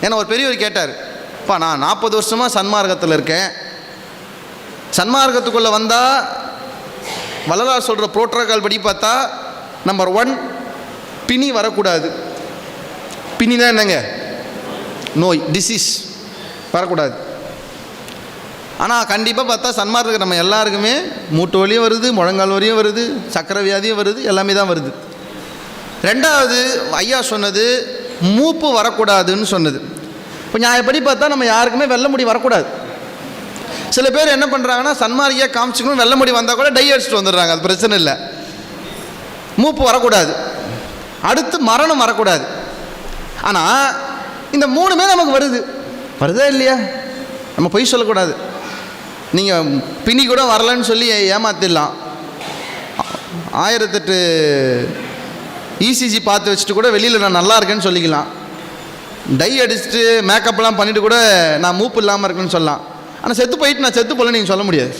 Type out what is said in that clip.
ஏன்னா ஒரு பெரியவர் கேட்டார், அப்பா நான் 40 வருஷமாக சன்மார்க்கத்தில் இருக்கேன், சன்மார்க்கத்துக்குள்ளே வந்தால் வள்ளலார் சொல்கிற புரோட்டோகால் படி பார்த்தா நம்பர் 1 பிணி வரக்கூடாது. பிணினா என்னங்க? நோய், டிசீஸ் வரக்கூடாது. ஆனால் கண்டிப்பாக பார்த்தா சன்மார்க்க நம்ம எல்லாருக்குமே மூட்டு வலியும் வருது, முழங்கால் வலியும் வருது, சக்கரை வியாதியும் வருது, எல்லாமே தான் வருது. 2வது ஐயா சொன்னது மூப்பு வரக்கூடாதுன்னு சொன்னது. இப்போ நியாயப்படி பார்த்தா நம்ம யாருக்குமே வெள்ளை முடி வரக்கூடாது. சில பேர் என்ன பண்ணுறாங்கன்னா சன்மார்க்கியாக காமிச்சிக்கணும், வெள்ளை முடி வந்தால் கூட டை அடிச்சுட்டு வந்துடுறாங்க, அது பிரச்சனை இல்லை. மூப்பு வரக்கூடாது, அடுத்து மரணம் வரக்கூடாது. ஆனால் இந்த 3மே நமக்கு வருதா இல்லையா? நம்ம பொய் சொல்லக்கூடாது. நீங்கள் பிணி கூட வரலன்னு சொல்லி ஏமாத்திடலாம். 1008 இசிஜி பார்த்து வச்சுட்டு கூட வெளியில் நான் நல்லா இருக்கேன்னு சொல்லிக்கலாம். டை அடிச்சுட்டு மேக்கப்லாம் பண்ணிவிட்டு கூட நான் மூப்பு இல்லாமல் இருக்கேன்னு சொல்லலாம். ஆனால் செத்து போயிட்டு நான் செத்து போகலன்னு நீங்கள் சொல்ல முடியாது.